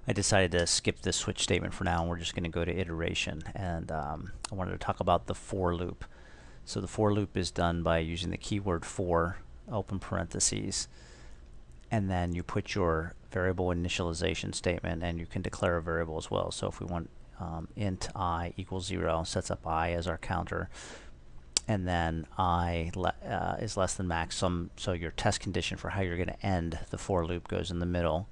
I decided to skip this switch statement for now, and we're just going to go to iteration. And I wanted to talk about the for loop. So the for loop is done by using the keyword for, open parentheses, and then you put your variable initialization statement, and you can declare a variable as well. So if we want int I equals 0, sets up I as our counter, and then I is less than max. So your test condition for how you're going to end the for loop goes in the middle,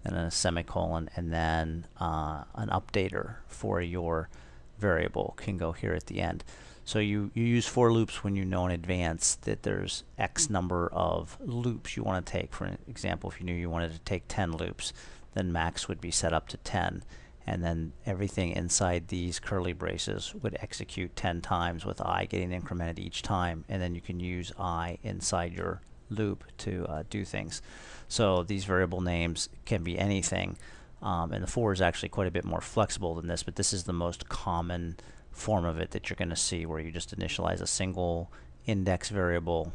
and then a semicolon, and then an updater for your variable can go here at the end. So you use for loops when you know in advance that there's X number of loops you want to take. For example, if you knew you wanted to take 10 loops, then max would be set up to 10. And then everything inside these curly braces would execute 10 times with I getting incremented each time. And then you can use I inside your loop to do things. So these variable names can be anything. And the for is actually quite a bit more flexible than this, but this is the most common form of it that you're going to see, where you just initialize a single index variable,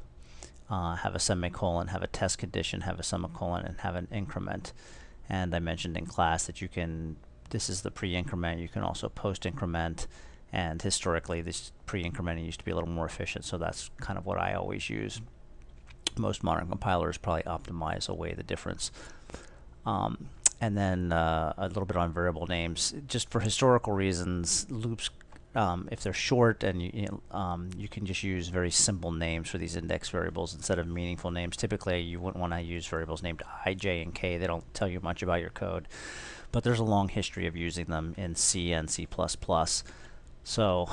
have a semicolon, have a test condition, have a semicolon, and have an increment. And I mentioned in class that you can, this is the pre-increment, you can also post-increment, and historically this pre-incrementing used to be a little more efficient, so that's kind of what I always use. Most modern compilers probably optimize away the difference. And then a little bit on variable names. Just for historical reasons, loops, if they're short, and you can just use very simple names for these index variables instead of meaningful names. Typically, you wouldn't want to use variables named I, J, and K. They don't tell you much about your code. But there's a long history of using them in C and C++. So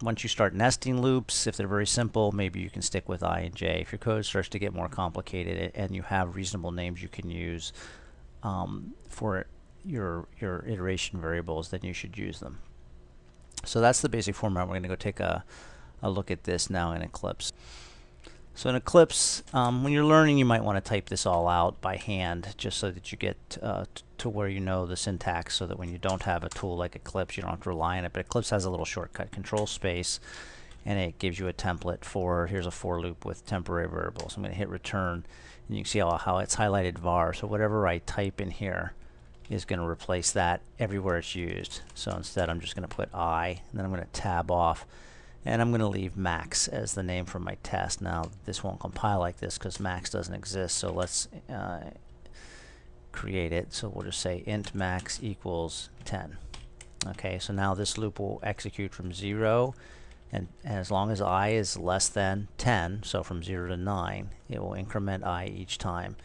once you start nesting loops, if they're very simple, maybe you can stick with I and J. If your code starts to get more complicated and you have reasonable names you can use for your iteration variables, then you should use them. So that's the basic format. We're going to go take a look at this now in Eclipse. So in Eclipse, when you're learning, you might want to type this all out by hand, just so that you get to where you know the syntax, so that when you don't have a tool like Eclipse, you don't have to rely on it. But Eclipse has a little shortcut, Control Space, and it gives you a template for, here's a for loop with temporary variables. I'm going to hit return, and you can see how it's highlighted var. So whatever I type in here is going to replace that everywhere it's used. So instead, I'm just going to put I, and then I'm going to tab off, and I'm going to leave max as the name for my test. Now this won't compile like this because max doesn't exist, so let's create it. So we'll just say int max equals 10. Okay, so now this loop will execute from 0, and as long as I is less than 10, so from 0 to 9, it will increment I each time.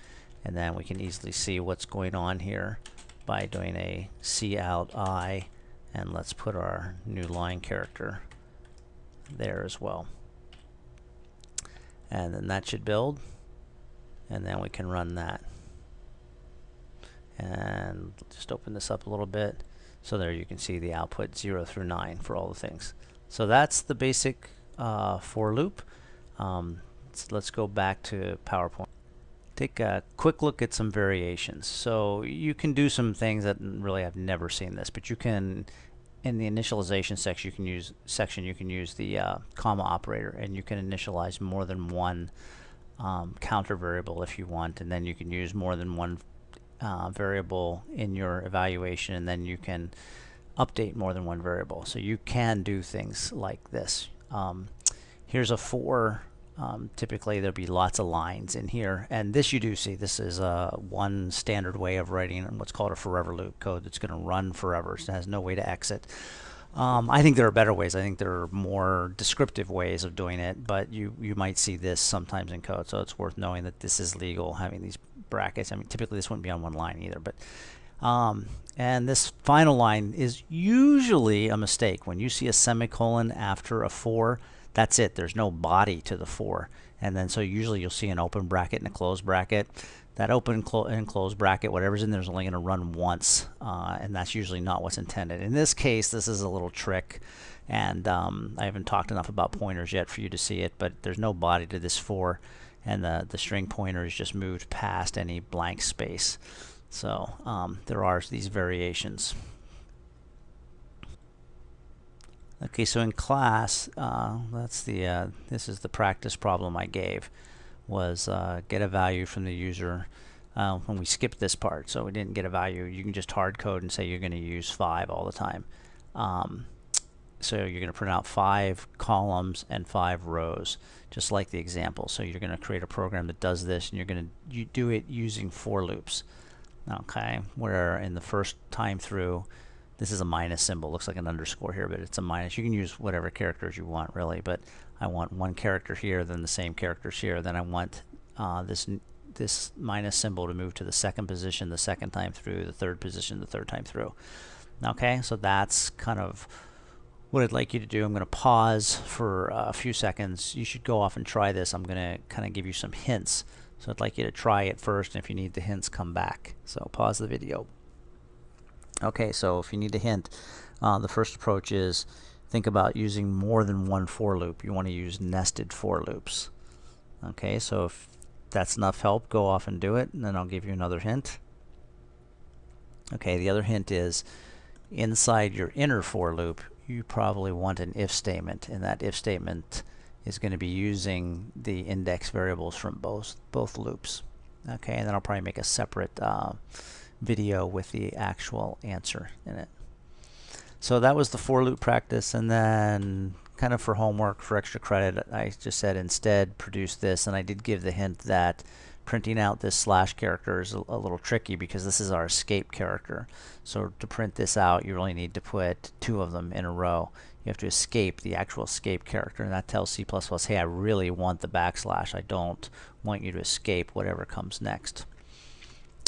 And then we can easily see what's going on here by doing a cout I, and let's put our new line character there as well. And then that should build, and then we can run that. And just open this up a little bit. So there you can see the output 0 through 9 for all the things. So that's the basic for loop. Let's go back to PowerPoint. Take a quick look at some variations. So you can do some things that really I've never seen this, but you can, in the initialization section, you can use the comma operator, and you can initialize more than one counter variable if you want, and then you can use more than one variable in your evaluation, and then you can update more than one variable. So you can do things like this. Here's a for. Typically there'll be lots of lines in here, and this you do see. This is one standard way of writing what's called a forever loop code that's going to run forever. So it has no way to exit. I think there are better ways. I think there are more descriptive ways of doing it, but you might see this sometimes in code, so it's worth knowing that this is legal, having these brackets. I mean, typically this wouldn't be on one line either, but and this final line is usually a mistake. When you see a semicolon after a for, that's it. There's no body to the for. And then so usually you'll see an open bracket and a closed bracket. That open and closed bracket, whatever's in there, is only going to run once, and that's usually not what's intended. In this case, this is a little trick, and I haven't talked enough about pointers yet for you to see it, but there's no body to this for, and the string pointer is just moved past any blank space. So there are these variations. Okay, so in class, this is the practice problem I gave, was get a value from the user when we skipped this part, so we didn't get a value. You can just hard code and say you're going to use 5 all the time. So you're going to print out 5 columns and 5 rows, just like the example. So you're going to create a program that does this, and you're going to do it using for loops. Okay, where in the first time through, this is a minus symbol. Looks like an underscore here, but it's a minus. You can use whatever characters you want, really, but I want one character here, then the same characters here. Then I want this minus symbol to move to the second position the second time through, the third position the third time through. Okay, so that's kind of what I'd like you to do. I'm going to pause for a few seconds. You should go off and try this. I'm going to kind of give you some hints. So I'd like you to try it first, and if you need the hints, come back. So pause the video. Okay, so if you need a hint, the first approach is think about using more than one for loop. You want to use nested for loops. Okay, so if that's enough help, go off and do it, and then I'll give you another hint. Okay, the other hint is inside your inner for loop, you probably want an if statement, and that if statement is going to be using the index variables from both loops. Okay, and then I'll probably make a separate video with the actual answer in it. So that was the for loop practice, and then kind of for homework, for extra credit, I just said instead produce this, and I did give the hint that printing out this slash character is a little tricky because this is our escape character. So to print this out, you really need to put 2 of them in a row. You have to escape the actual escape character, and that tells C++, hey, I really want the backslash. I don't want you to escape whatever comes next.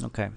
Okay.